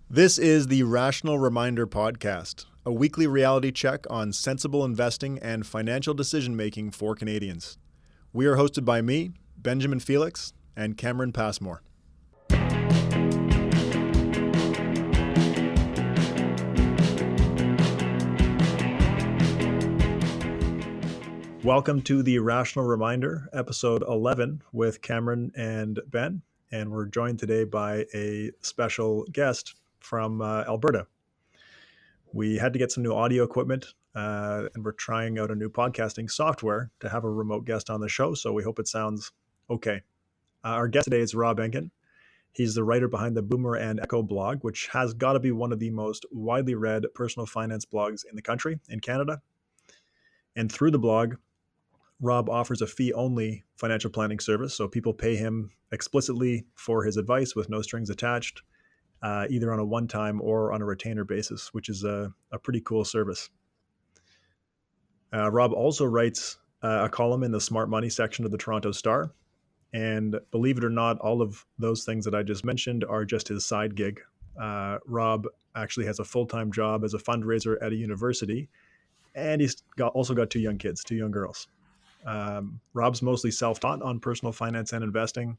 This is the Rational Reminder Podcast, a weekly reality check on sensible investing and financial decision-making for Canadians. We are hosted by me, Benjamin Felix, and Cameron Passmore. Welcome to the Rational Reminder, episode 11 with Cameron and Ben. And we're joined today by a special guest from Alberta. We had to get some new audio equipment, and we're trying out a new podcasting software to have a remote guest on the show, so we hope it sounds okay. Our guest today is Robb Engen. He's the writer behind the Boomer and Echo blog, which has got to be one of the most widely read personal finance blogs in the country, in Canada. And through the blog, Rob offers a fee-only financial planning service, so people pay him explicitly for his advice with no strings attached, either on a one-time or on a retainer basis, which is a pretty cool service. Rob also writes a column in the Smart Money section of the Toronto Star, and believe it or not, all of those things that I just mentioned are just his side gig. Rob actually has a full-time job as a fundraiser at a university, and he's also got two young kids, two young girls. Rob's mostly self-taught on personal finance and investing,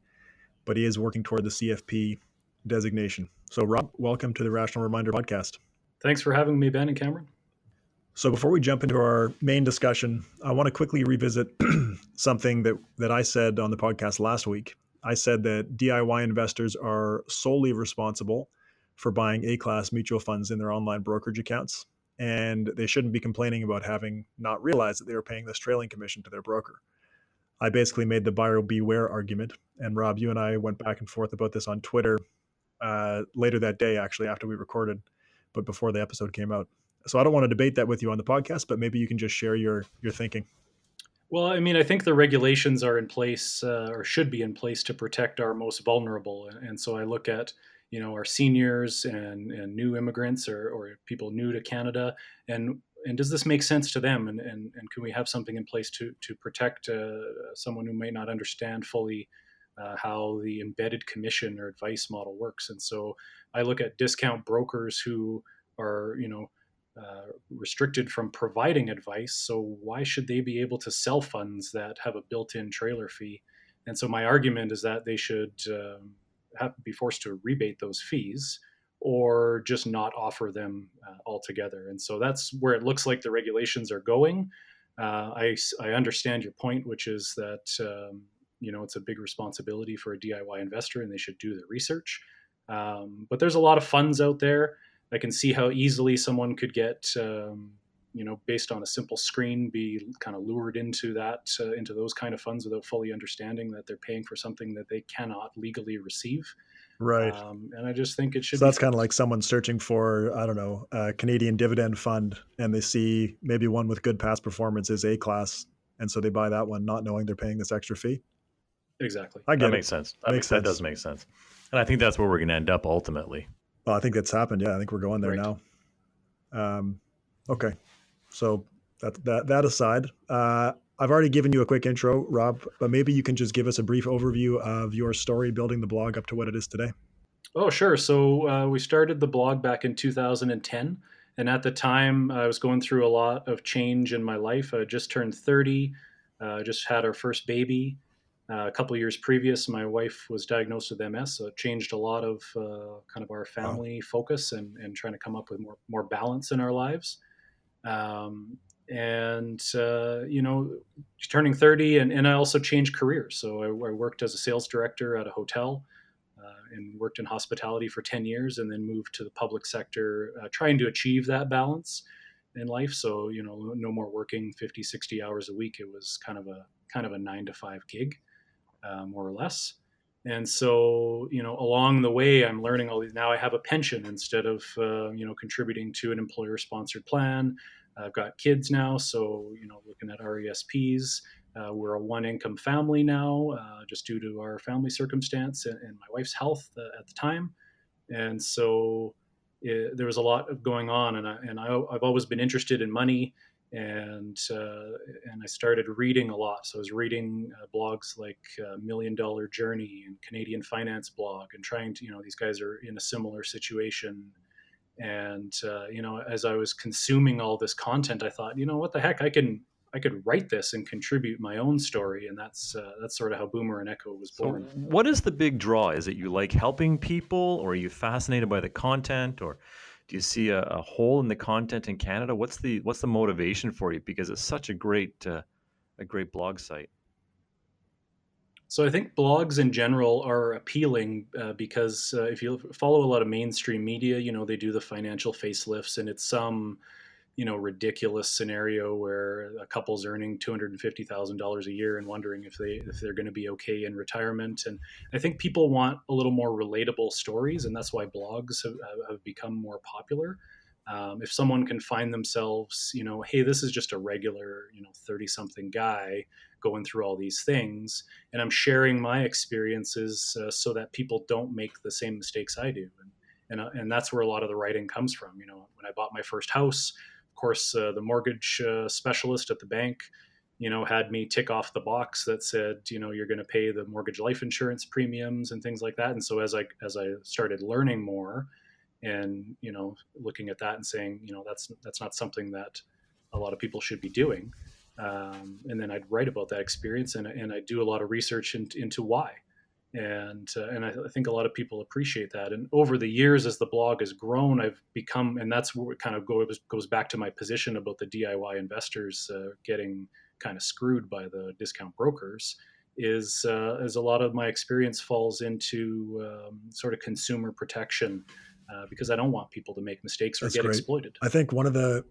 but he is working toward the CFP designation. So Rob, welcome to the Rational Reminder Podcast. Thanks for having me, Ben and Cameron. So before we jump into our main discussion, I want to quickly revisit something that I said on the podcast last week. I said that DIY investors are solely responsible for buying A-class mutual funds in their online brokerage accounts, and they shouldn't be complaining about having not realized that they were paying this trailing commission to their broker. I basically made the buyer beware argument, and Rob, you and I went back and forth about this on Twitter later that day, actually, after we recorded, but before the episode came out. So I don't want to debate that with you on the podcast, but maybe you can just share your thinking. Well, I mean, I think the regulations are in place or should be in place to protect our most vulnerable. And so I look at, our seniors and new immigrants or people new to Canada, and does this make sense to them? And can we have something in place to protect someone who may not understand fully how the embedded commission or advice model works? And so I look at discount brokers who are, restricted from providing advice. So why should they be able to sell funds that have a built-in trailer fee? And so my argument is that they should be forced to rebate those fees or just not offer them altogether. And so that's where it looks like the regulations are going. I understand your point, which is that it's a big responsibility for a DIY investor, and they should do the research. But there's a lot of funds out there. I can see how easily someone could get, based on a simple screen, be kind of lured into those kind of funds without fully understanding that they're paying for something that they cannot legally receive. Right. And I just think it should. So that's kind of like someone searching for, I don't know, a Canadian dividend fund, and they see maybe one with good past performance is A-class, and so they buy that one, not knowing they're paying this extra fee. Exactly. That makes sense. That does make sense. And I think that's where we're going to end up ultimately. Well, I think that's happened. Yeah, I think we're going there Right. now. Okay. So that aside, I've already given you a quick intro, Rob, but maybe you can just give us a brief overview of your story building the blog up to what it is today. Oh, sure. So we started the blog back in 2010. And at the time, I was going through a lot of change in my life. I just turned 30, just had our first baby. A couple of years previous, my wife was diagnosed with MS, so it changed a lot of kind of our family focus and trying to come up with more balance in our lives. Turning 30, and I also changed careers. So I worked as a sales director at a hotel and worked in hospitality for 10 years, and then moved to the public sector, trying to achieve that balance in life. So, no more working 50, 60 hours a week. It was kind of a 9-to-5 gig. More or less. And so, along the way, I'm learning all these. Now I have a pension instead of, contributing to an employer-sponsored plan. I've got kids now, so, looking at RESPs. We're a one-income family now, just due to our family circumstance and my wife's health at the time. And so there was a lot going on, and I've always been interested in money and I started reading a lot. So I was reading blogs like Million Dollar Journey and Canadian Finance Blog, and trying to, these guys are in a similar situation. And as I was consuming all this content, I thought, what the heck, I could write this and contribute my own story, and that's sort of how Boomer and Echo was So, born. what is the big draw? Is it you like helping people, or are you fascinated by the content, or do you see a hole in the content in Canada? What's the motivation for you? Because it's such a great blog site. So I think blogs in general are appealing because if you follow a lot of mainstream media, they do the financial facelifts, and it's some ridiculous scenario where a couple's earning $250,000 a year and wondering if they're going to be okay in retirement. And I think people want a little more relatable stories, and that's why blogs have become more popular. If someone can find themselves, hey, this is just a regular, 30-something guy going through all these things, and I'm sharing my experiences so that people don't make the same mistakes I do. And that's where a lot of the writing comes from. When I bought my first house, of course, the mortgage specialist at the bank, had me tick off the box that said, you're going to pay the mortgage life insurance premiums and things like that. And so as I started learning more, and looking at that and saying, that's not something that a lot of people should be doing. And then I'd write about that experience, and I do a lot of research into why. And I think a lot of people appreciate that. And over the years, as the blog has grown, I've become, and that's where it kind of goes back to my position about the DIY investors getting kind of screwed by the discount brokers. Is a lot of my experience falls into sort of consumer protection, because I don't want people to make mistakes or get exploited. I think one of the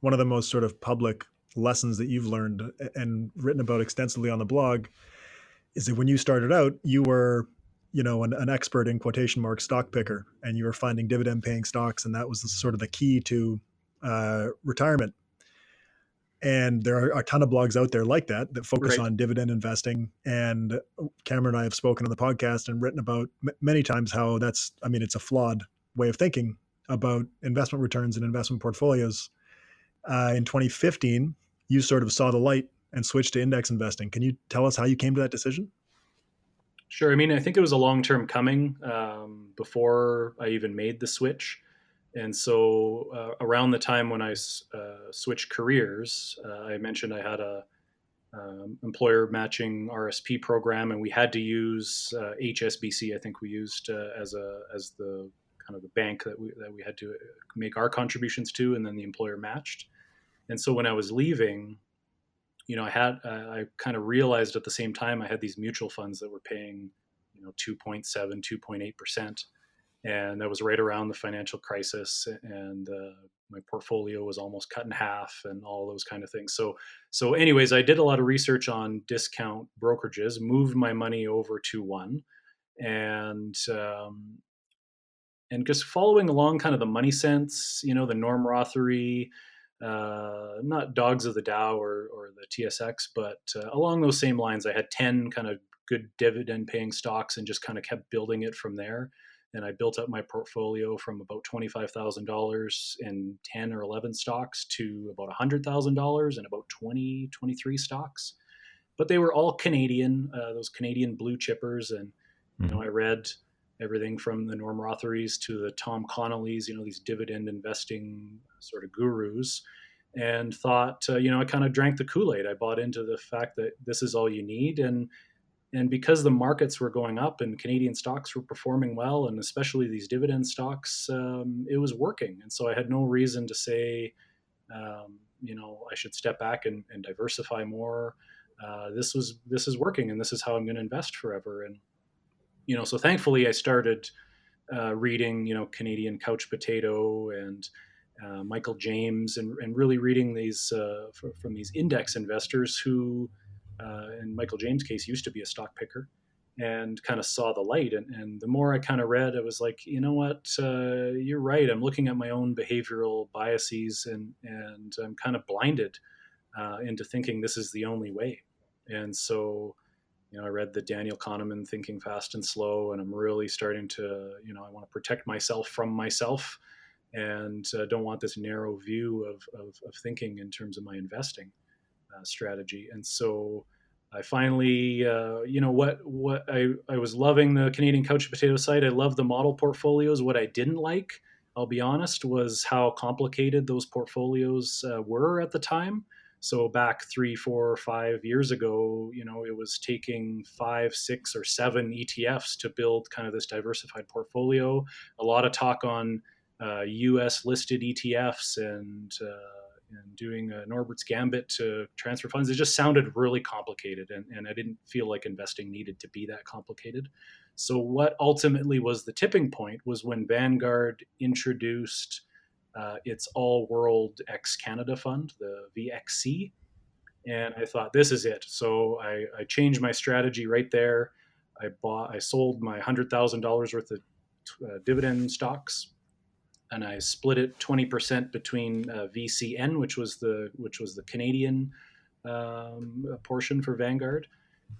one of the most sort of public lessons that you've learned and written about extensively on the blog is that when you started out, you were, an expert in quotation marks stock picker, and you were finding dividend paying stocks, and that was sort of the key to retirement. And there are a ton of blogs out there like that focus on dividend investing. And Cameron and I have spoken on the podcast and written about many times how it's a flawed way of thinking about investment returns and investment portfolios. In 2015, you sort of saw the light and switched to index investing. Can you tell us how you came to that decision? Sure. I think it was a long-term coming before I even made the switch. And so around the time when I switched careers, I mentioned I had a employer matching RSP program, and we had to use HSBC. I think we used as the kind of the bank that we had to make our contributions to, and then the employer matched. And so when I was leaving, I kind of realized at the same time I had these mutual funds that were paying 2.7, 2.8%. And that was right around the financial crisis, and my portfolio was almost cut in half, and all those kind of things. So anyways, I did a lot of research on discount brokerages, moved my money over to one, and just following along kind of the money sense, the Norm Rothery, not Dogs of the Dow or the TSX, but along those same lines. I had 10 kind of good dividend paying stocks and just kind of kept building it from there. And I built up my portfolio from about $25,000 in 10 or 11 stocks to about $100,000 in about 23 stocks. But they were all Canadian, those Canadian blue chippers. And, I read everything from the Norm Rotherys to the Tom Connollys, these dividend investing sort of gurus, and thought, I kind of drank the Kool-Aid. I bought into the fact that this is all you need. And because the markets were going up and Canadian stocks were performing well, and especially these dividend stocks, it was working. And so I had no reason to say, I should step back and diversify more. This is working, and this is how I'm going to invest forever. And, so thankfully I started reading, Canadian Couch Potato and Michael James, and really reading these from these index investors who, in Michael James' case, used to be a stock picker, and kind of saw the light. And the more I kind of read, I was like, you know what, you're right. I'm looking at my own behavioral biases, and I'm kind of blinded into thinking this is the only way. And so, I read the Daniel Kahneman Thinking Fast and Slow, and I'm really starting to, I want to protect myself from myself. and don't want this narrow view of thinking in terms of my investing strategy. And so I finally, I was loving the Canadian couch potato site. I loved the model portfolios. What I didn't like, I'll be honest, was how complicated those portfolios were at the time. So back 3, 4, 5 years ago, it was taking 5, 6, or 7 ETFs to build kind of this diversified portfolio. A lot of talk on U.S. listed ETFs and doing Norbert's Gambit to transfer funds. It just sounded really complicated, and I didn't feel like investing needed to be that complicated. So what ultimately was the tipping point was when Vanguard introduced its All-World ex-Canada fund, the VXC, and I thought, this is it. So I changed my strategy right there. I sold my $100,000 worth of dividend stocks, and I split it 20% between VCN, which was the Canadian portion for Vanguard,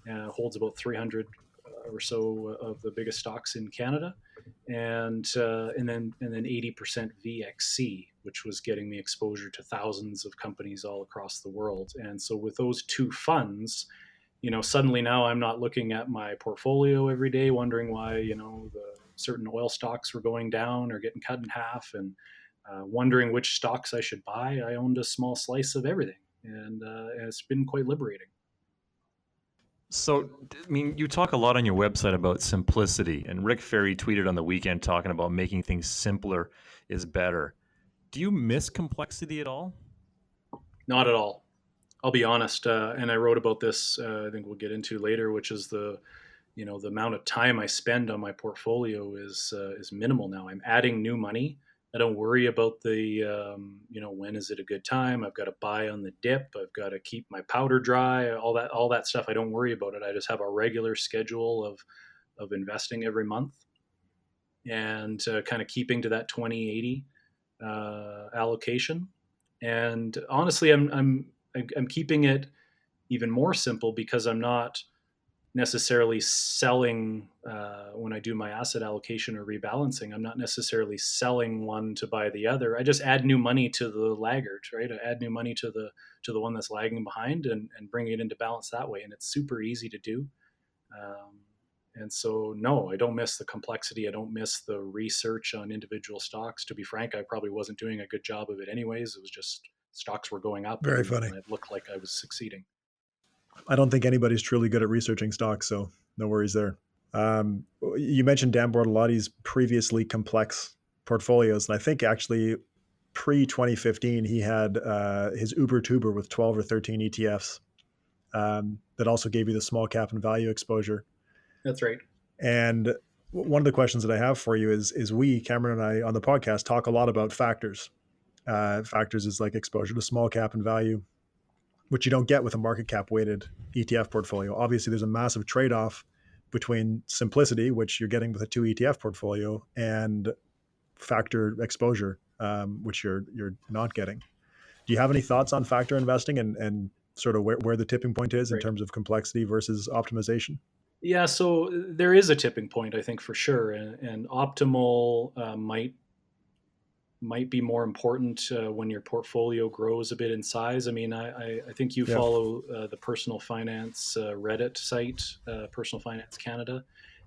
holds about 300 or so of the biggest stocks in Canada, and then 80% VXC, which was getting me exposure to thousands of companies all across the world. And so with those two funds, suddenly now I'm not looking at my portfolio every day wondering why the certain oil stocks were going down or getting cut in half, and wondering which stocks I should buy. I owned a small slice of everything, and it's been quite liberating. So, I mean, you talk a lot on your website about simplicity, and Rick Ferry tweeted on the weekend talking about making things simpler is better. Do you miss complexity at all? Not at all. I'll be honest, and I wrote about this. I think we'll get into later, which is the amount of time I spend on my portfolio is minimal now. I'm adding new money. I don't worry about the when is it a good time. I've got to buy on the dip. I've got to keep my powder dry. All that stuff. I don't worry about it. I just have a regular schedule of investing every month, and kind of keeping to that 20/80 allocation. And honestly, I'm keeping it even more simple because I'm not necessarily selling when I do my asset allocation or rebalancing. I'm not necessarily selling one to buy the other. I just add new money to the laggard, right? I add new money to the one that's lagging behind and bring it into balance that way. And it's super easy to do. And so, no, I don't miss the complexity. I don't miss the research on individual stocks. To be frank, I probably wasn't doing a good job of it anyways. It was just stocks were going up. Very funny. And it looked like I was succeeding. I don't think anybody's truly good at researching stocks, so no worries there. You mentioned Dan Bortolotti's previously complex portfolios, and I think actually pre-2015 he had his Uber Tuber with 12 or 13 ETFs that also gave you the small cap and value exposure. That's right. And one of the questions that I have for you is we, Cameron and I, on the podcast, talk a lot about factors. Factors is like exposure to small cap and value, which you don't get with a market cap weighted ETF portfolio. Obviously, there's a massive trade-off between simplicity, which you're getting with a 2 ETF portfolio, and factor exposure, which you're not getting. Do you have any thoughts on factor investing and sort of where the tipping point is in terms of complexity versus optimization? Yeah, so there is a tipping point, I think, for sure, and optimal might be more important when your portfolio grows a bit in size. I mean, I think you follow the personal finance Reddit site, Personal Finance Canada,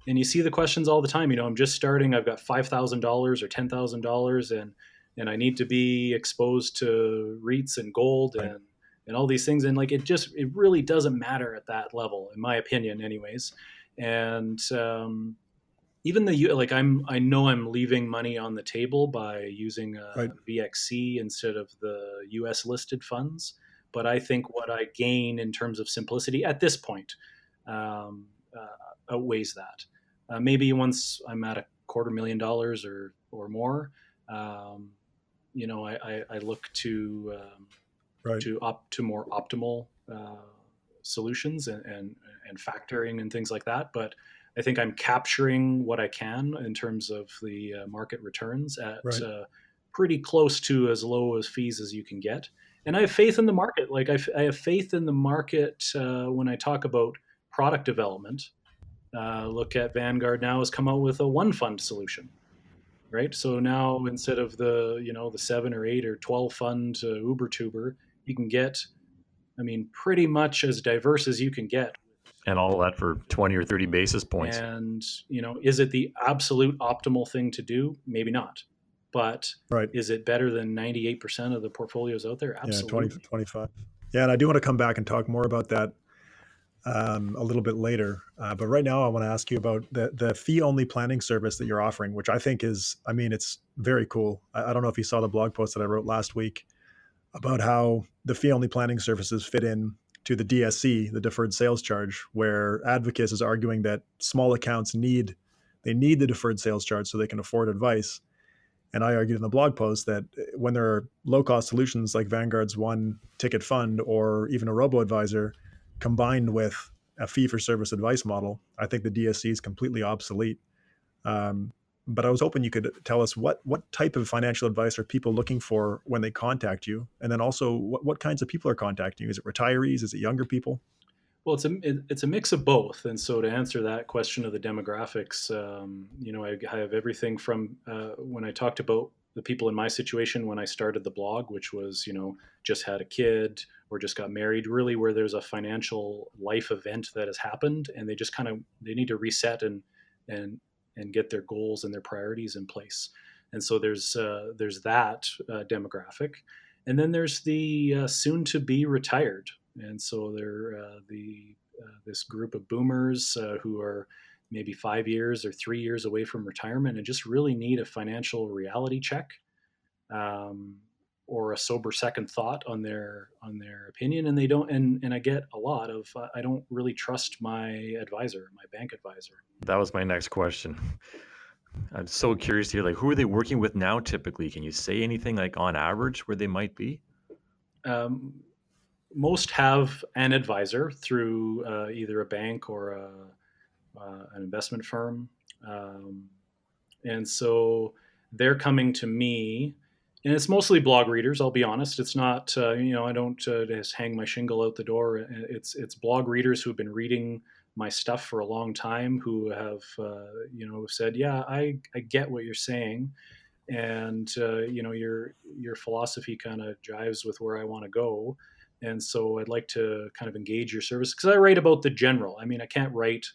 and you see the questions all the time. I'm just starting. I've got $5,000 or $10,000, and I need to be exposed to REITs and gold and all these things. And like, it really doesn't matter at that level, in my opinion, anyways. And even I know I'm leaving money on the table by using VXC instead of the US listed funds, but I think what I gain in terms of simplicity at this point outweighs that. Maybe once I'm at $250,000 or more, I look to more optimal solutions and factoring and things like that. But I think I'm capturing what I can in terms of the market returns at pretty close to as low as fees as you can get. And I have faith in the market. Like I have faith in the market when I talk about product development. Look at Vanguard now has come out with a one fund solution, right? So now instead of the 7 or 8 or 12 fund Uber tuber, you can get, I mean, pretty much as diverse as you can get. And all that for 20 or 30 basis points. And, is it the absolute optimal thing to do? Maybe not. But Right. is it better than 98% of the portfolios out there? Yeah, 20 Absolutely. to 25. Yeah, and I do want to come back and talk more about that a little bit later. But right now, I want to ask you about the fee-only planning service that you're offering, which I think is, I mean, it's very cool. I don't know if you saw the blog post that I wrote last week about how the fee-only planning services fit in to the DSC, the deferred sales charge, where Advocates is arguing that small accounts need the deferred sales charge so they can afford advice. And I argued in the blog post that when there are low-cost solutions like Vanguard's one ticket fund or even a robo-advisor combined with a fee-for-service advice model, I think the DSC is completely obsolete. Um, but I was hoping you could tell us what type of financial advice are people looking for when they contact you, and then also what kinds of people are contacting you. Is it retirees? Is it younger people? Well, it's a mix of both. And so to answer that question of the demographics, I have everything from when I talked about the people in my situation when I started the blog, which was, just had a kid or just got married, really where there's a financial life event that has happened and they just they need to reset and get their goals and their priorities in place. And so there's that demographic. And then there's the soon to be retired. And so they're this group of boomers who are maybe 5 years or 3 years away from retirement and just really need a financial reality check, um, or a sober second thought on their opinion. And they don't. And I get a lot of I don't really trust my advisor, my bank advisor. That was my next question. I'm so curious to hear, like, who are they working with now typically? Can you say anything like on average where they might be? Um, Most have an advisor through either a bank or an investment firm. Um, and so they're coming to me, and it's mostly blog readers. I'll be honest. It's not, I don't just hang my shingle out the door. It's blog readers who've been reading my stuff for a long time who have, said, yeah, I get what you're saying. And your philosophy kind of jives with where I want to go, and so I'd like to kind of engage your service because I write about the general. I mean, I can't write.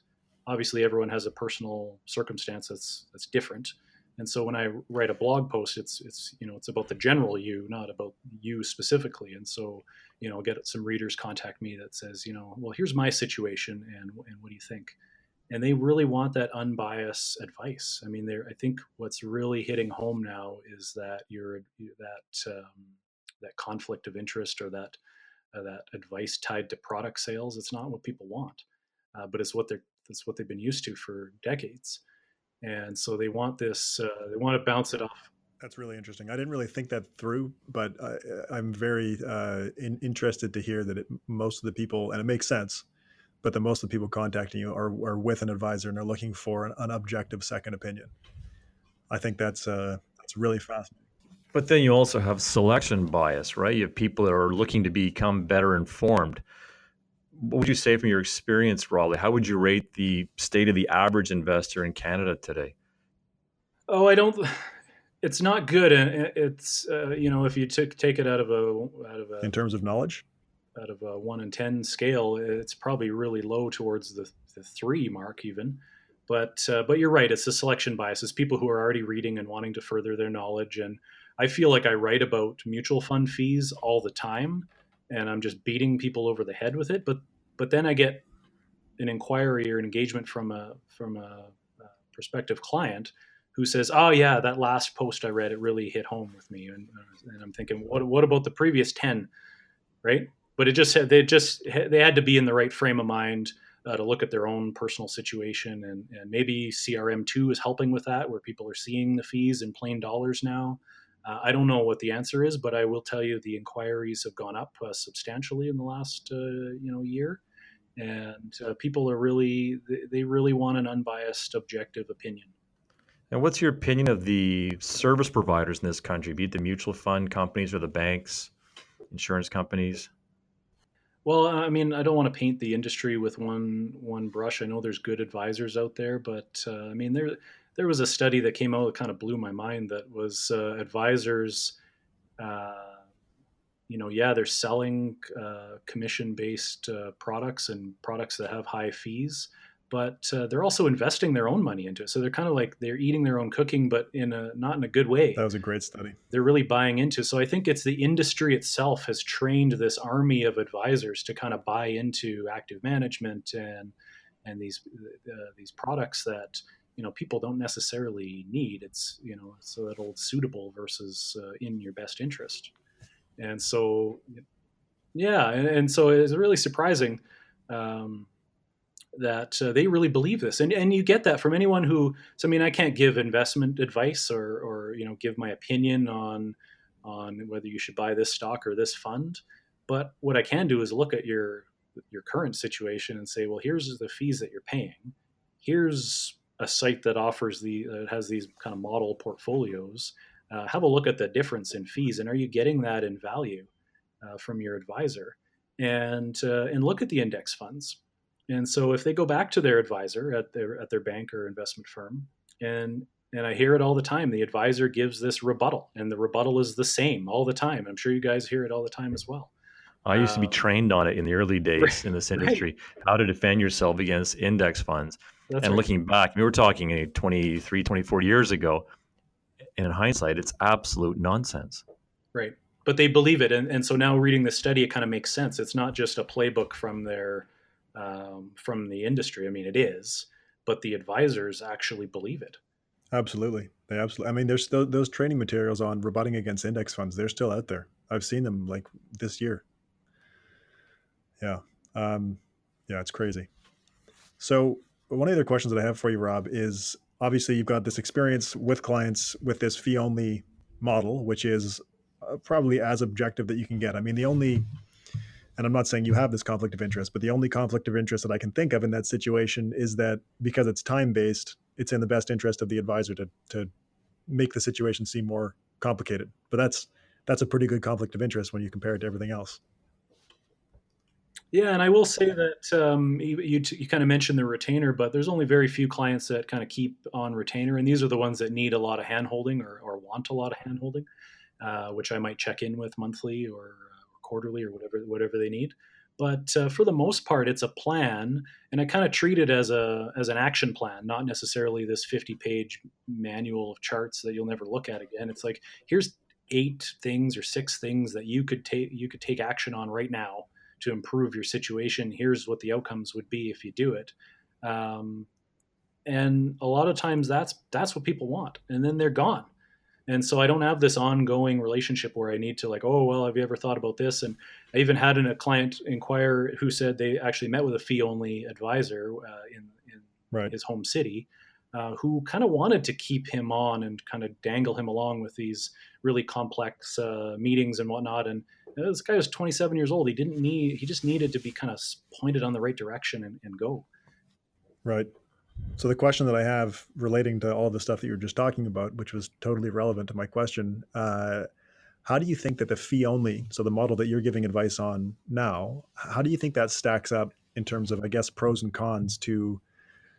Obviously, everyone has a personal circumstance that's different, and so when I write a blog post, it's about the general you, not about you specifically. And so I'll get some readers contact me that says, well, here's my situation, and what do you think? And they really want that unbiased advice. I mean, I think what's really hitting home now is that that conflict of interest or that advice tied to product sales. It's not what people want, but it's what they've been used to for decades, and so they want this. They want to bounce it off. That's really interesting. I didn't really think that through, but I'm very interested to hear that most of the people, and it makes sense, but the most of the people contacting you are with an advisor and they're looking for an objective second opinion. I think that's really fascinating. But then you also have selection bias, right? You have people that are looking to become better informed. What would you say from your experience, Raleigh? How would you rate the state of the average investor in Canada today? Oh, I don't. It's not good. It's if you take it In terms of knowledge, out of a 1 in 10 scale, it's probably really low towards the 3 mark even. But you're right. It's the selection bias. It's people who are already reading and wanting to further their knowledge. And I feel like I write about mutual fund fees all the time, and I'm just beating people over the head with it. But then I get an inquiry or an engagement from a prospective client who says, "Oh yeah, that last post I read, it really hit home with me." And I'm thinking, what about the previous 10, right? But they had to be in the right frame of mind to look at their own personal situation, and maybe CRM2 is helping with that, where people are seeing the fees in plain dollars now. I don't know what the answer is, but I will tell you the inquiries have gone up substantially in the last year, and people are they really want an unbiased, objective opinion. And what's your opinion of the service providers in this country, be it the mutual fund companies or the banks, insurance companies? Well, I mean, I don't want to paint the industry with one brush. I know there's good advisors out there, but I mean, there was a study that came out that kind of blew my mind. That was advisors. Yeah, they're selling commission-based products and products that have high fees, but they're also investing their own money into it. So they're kind of like they're eating their own cooking, but not in a good way. That was a great study. They're really buying into. So I think it's the industry itself has trained this army of advisors to kind of buy into active management and these products that people don't necessarily need. It's so that old suitable versus in your best interest. And so, yeah, and so it's really surprising that they really believe this, and you get that from anyone who. So, I mean, I can't give investment advice or give my opinion on whether you should buy this stock or this fund, but what I can do is look at your current situation and say, well, here's the fees that you're paying. Here's a site that offers has these kind of model portfolios. Have a look at the difference in fees, and are you getting that in value from your advisor? And look at the index funds. And so if they go back to their advisor at their bank or investment firm, and I hear it all the time, the advisor gives this rebuttal, and the rebuttal is the same all the time. I'm sure you guys hear it all the time as well. I used to be trained on it in the early days in this industry, how to defend yourself against index funds. That's and right. looking back, we were talking 23, 24 years ago. And in hindsight, it's absolute nonsense. Right. But they believe it. And so now reading this study, it kind of makes sense. It's not just a playbook from from the industry. I mean, it is, but the advisors actually believe it. Absolutely. They absolutely. I mean, there's still those training materials on rebutting against index funds. They're still out there. I've seen them like this year. Yeah. Yeah, it's crazy. So one of the other questions that I have for you, Rob, is obviously you've got this experience with clients with this fee only model, which is probably as objective that you can get. I mean, and I'm not saying you have this conflict of interest, but the only conflict of interest that I can think of in that situation is that because it's time-based, it's in the best interest of the advisor to make the situation seem more complicated. But that's a pretty good conflict of interest when you compare it to everything else. Yeah, and I will say that you kind of mentioned the retainer, but there's only very few clients that kind of keep on retainer, and these are the ones that need a lot of handholding or want a lot of handholding, which I might check in with monthly or quarterly or whatever they need. But for the most part, it's a plan, and I kind of treat it as an action plan, not necessarily this 50-page manual of charts that you'll never look at again. It's like, here's 8 things or 6 things that you could take action on right now to improve your situation. Here's what the outcomes would be if you do it. And a lot of times that's what people want, and then they're gone. And so I don't have this ongoing relationship where I need to like, oh, well, have you ever thought about this? And I even had a client inquire who said they actually met with a fee-only advisor in his home city, who kind of wanted to keep him on and kind of dangle him along with these really complex meetings and whatnot. And this guy was 27 years old. He just needed to be kind of pointed on the right direction and go. Right. So the question that I have relating to all the stuff that you were just talking about, which was totally relevant to my question, how do you think that the fee only, so the model that you're giving advice on now, how do you think that stacks up in terms of, I guess, pros and cons to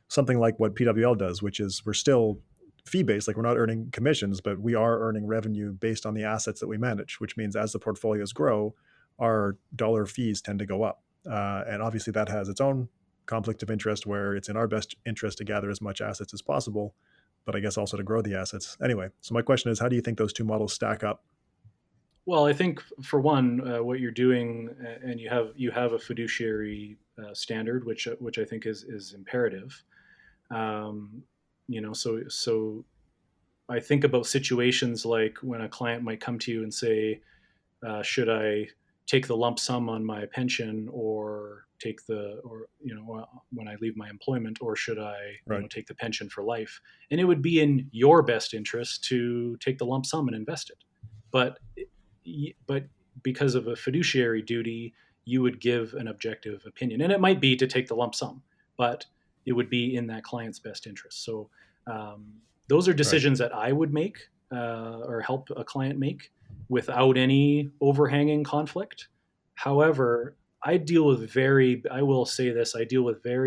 something like what PWL does, which is we're still fee-based, like we're not earning commissions, but we are earning revenue based on the assets that we manage, which means as the portfolios grow, our dollar fees tend to go up. And obviously that has its own conflict of interest where it's in our best interest to gather as much assets as possible, but I guess also to grow the assets. Anyway, so my question is, how do you think those two models stack up? Well, I think for one, what you're doing, and you have a fiduciary standard, which I think is imperative. So I think about situations like when a client might come to you and say, should I take the lump sum on my pension or when I leave my employment, or should I take the pension for life? And it would be in your best interest to take the lump sum and invest it. But because of a fiduciary duty, you would give an objective opinion. And it might be to take the lump sum, but it would be in that client's best interest. So those are decisions that I would make or help a client make without any overhanging conflict. However, I deal with very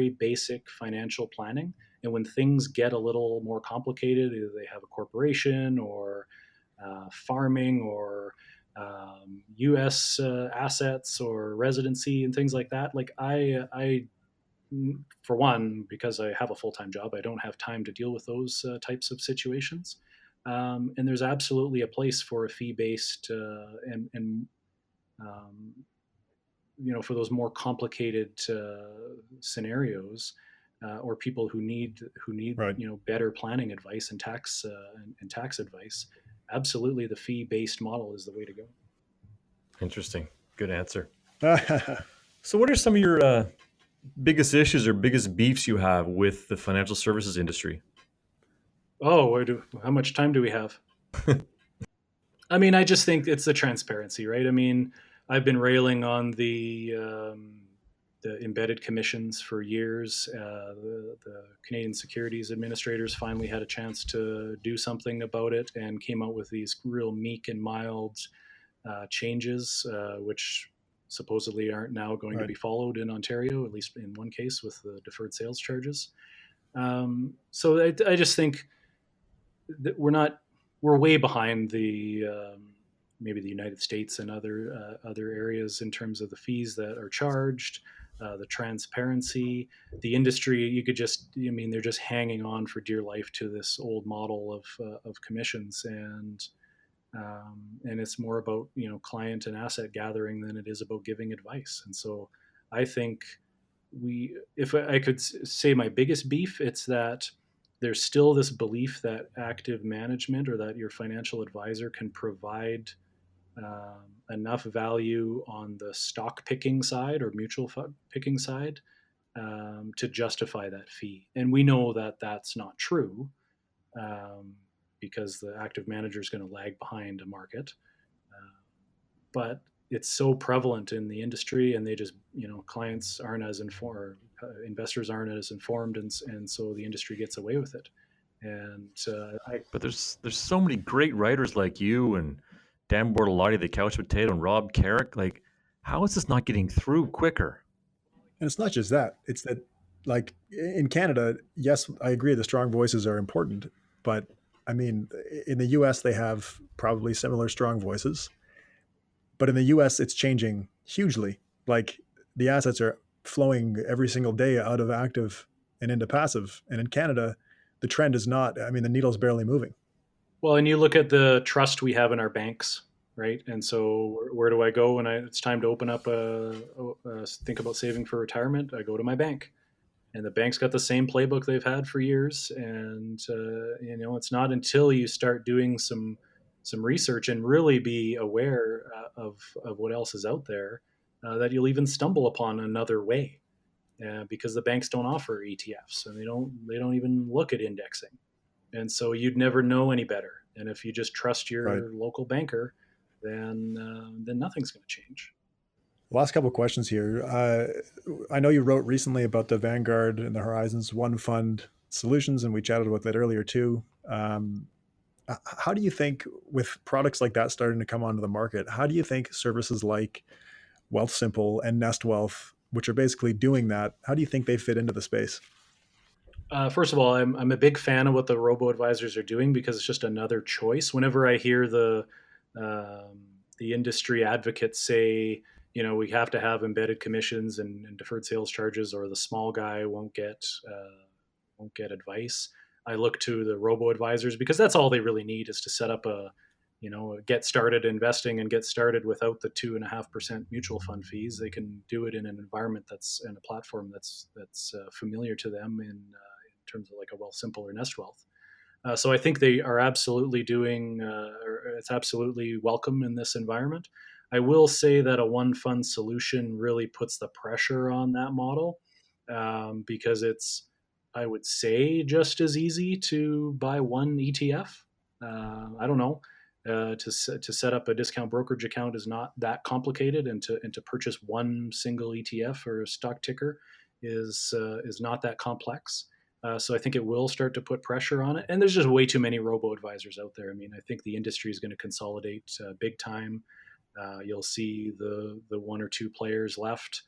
basic financial planning, And when things get a little more complicated, either they have a corporation or farming or U.S. Assets or residency and things like that. Like I, for one, because I have a full-time job, I don't have time to deal with those types of situations. And there's absolutely a place for a fee-based and for those more complicated scenarios, or people who need Right. better planning advice and tax advice. Absolutely, the fee-based model is the way to go. Interesting. Good answer. Well, So, what are some of your biggest issues or biggest beefs you have with the financial services industry? Oh, how much time do we have? I mean, I just think it's the transparency, right? I mean, I've been railing on the embedded commissions for years. The Canadian Securities Administrators finally had a chance to do something about it and came out with these real meek and mild changes, which supposedly aren't now going to right. be followed in Ontario, at least in one case with the deferred sales charges. So I just think that we're way behind the maybe the United States and other areas in terms of the fees that are charged, the transparency, the industry. You could just, I mean, they're just hanging on for dear life to this old model of commissions, and it's more about client and asset gathering than it is about giving advice. And so I think if I could say my biggest beef, it's that there's still this belief that active management or that your financial advisor can provide enough value on the stock picking side or mutual fund picking side to justify that fee. And we know that that's not true, because the active manager is going to lag behind a market. But it's so prevalent in the industry, and they just, clients aren't as informed, investors aren't as informed, and so the industry gets away with it. And But there's so many great writers like you and Dan Bortolotti, the Couch Potato, and Rob Carrick. Like, how is this not getting through quicker? And it's not just that. It's that, like in Canada, yes, I agree the strong voices are important, but I mean, in the US, they have probably similar strong voices. But in the US, it's changing hugely. Like the assets are flowing every single day out of active and into passive. And in Canada, the trend is not, I mean, the needle's barely moving. well, and you look at the trust we have in our banks, right? And so where do I go when it's time to open up think about saving for retirement? I go to my bank, and the bank's got the same playbook they've had for years. And it's not until you start doing some research and really be aware of what else is out there that you'll even stumble upon another way, because the banks don't offer ETFs, and they don't even look at indexing. And so you'd never know any better. And if you just trust Right. your local banker, then nothing's going to change. Last couple of questions here. I know you wrote recently about the Vanguard and the Horizons One Fund solutions, and we chatted about that earlier too. How do you think, with products like that starting to come onto the market, how do you think services like Wealthsimple and Nest Wealth, which are basically doing that, how do you think they fit into the space? First of all, I'm a big fan of what the robo-advisors are doing, because it's just another choice. Whenever I hear the industry advocates say, we have to have embedded commissions and deferred sales charges, or the small guy won't get advice, I look to the robo-advisors, because that's all they really need, is to set up get started investing and get started without the 2.5% mutual fund fees. They can do it in an environment that's in a platform that's familiar to them in terms of like a Wealthsimple or Nest Wealth. So I think they are absolutely doing, it's absolutely welcome in this environment. I will say that a one fund solution really puts the pressure on that model, because it's, I would say, just as easy to buy one ETF. I don't know. To set up a discount brokerage account is not that complicated, and to purchase one single ETF or a stock ticker is not that complex. So I think it will start to put pressure on it. And there's just way too many robo-advisors out there. I mean, I think the industry is going to consolidate big time. You'll see the one or two players left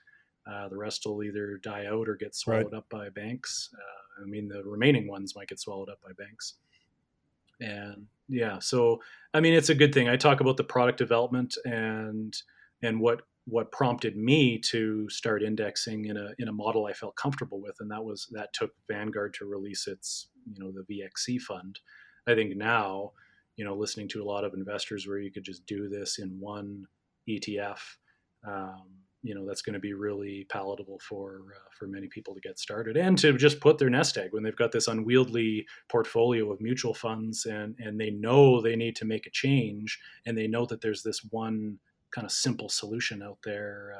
The rest will either die out or get swallowed up by banks. The remaining ones might get swallowed up by banks. And yeah, so it's a good thing. I talk about the product development and what prompted me to start indexing in a model I felt comfortable with, and that took Vanguard to release its the VXC fund. I think now, listening to a lot of investors where you could just do this in one ETF, that's going to be really palatable for many people to get started and to just put their nest egg when they've got this unwieldy portfolio of mutual funds and they know they need to make a change and they know that there's this one kind of simple solution out there.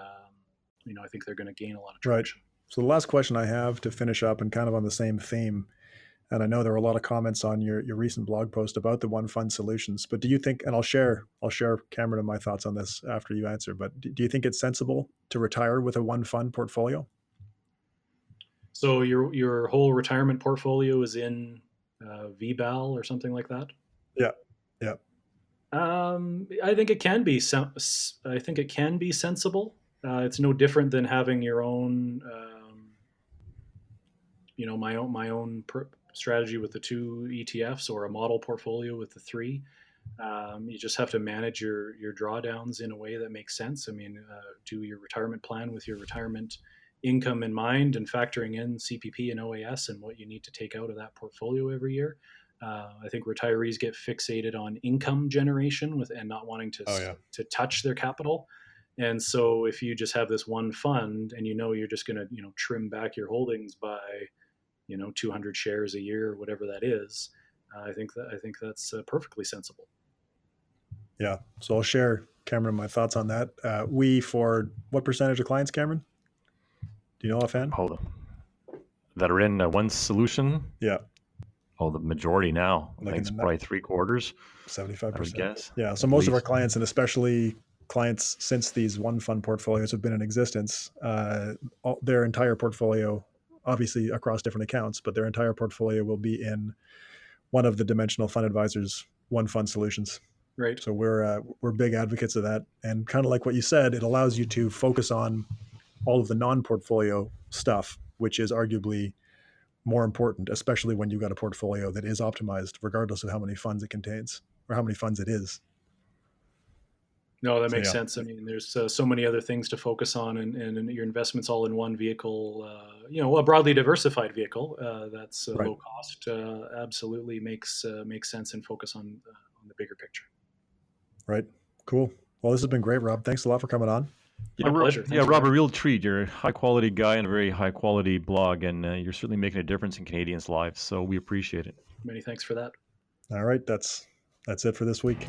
I think they're going to gain a lot of traction. Right. So the last question I have to finish up, and kind of on the same theme, and I know there were a lot of comments on your recent blog post about the one fund solutions, but do you think, and I'll share Cameron and my thoughts on this after you answer, but do you think it's sensible to retire with a one fund portfolio? So your whole retirement portfolio is in VBAL or something like that? Yeah. I think it can be. I think it can be sensible. It's no different than having your own, my own strategy with the 2 ETFs or a model portfolio with the 3. You just have to manage your drawdowns in a way that makes sense. Do your retirement plan with your retirement income in mind and factoring in CPP and OAS and what you need to take out of that portfolio every year. I think retirees get fixated on income generation and not wanting to touch their capital. And so if you just have this one fund and you're just going to trim back your holdings by 200 shares a year or whatever that is, I think that's perfectly sensible. Yeah. So I'll share, Cameron, my thoughts on that. For what percentage of clients, Cameron? Do you know offhand? Hold on. That are in one solution? Yeah. Oh, the majority now. I think it's probably 3/4. 75%. I would guess. Yeah. So most of our clients, and especially clients since these one fund portfolios have been in existence, their entire portfolio, obviously across different accounts, but their entire portfolio will be in one of the Dimensional Fund Advisors one fund solutions. Right. So we're big advocates of that. And kind of like what you said, it allows you to focus on all of the non-portfolio stuff, which is arguably more important, especially when you've got a portfolio that is optimized, regardless of how many funds it contains or how many funds it is. No, that makes sense. There's so many other things to focus on, and your investments all in one vehicle, a broadly diversified vehicle that's low cost, absolutely makes sense and focus on the bigger picture. Right. Cool. Well, this has been great, Rob. Thanks a lot for coming on. My pleasure. Thanks, Rob, a real treat. You're a high-quality guy and a very high-quality blog, and you're certainly making a difference in Canadians' lives, so we appreciate it. Many thanks for that. All right. That's it for this week.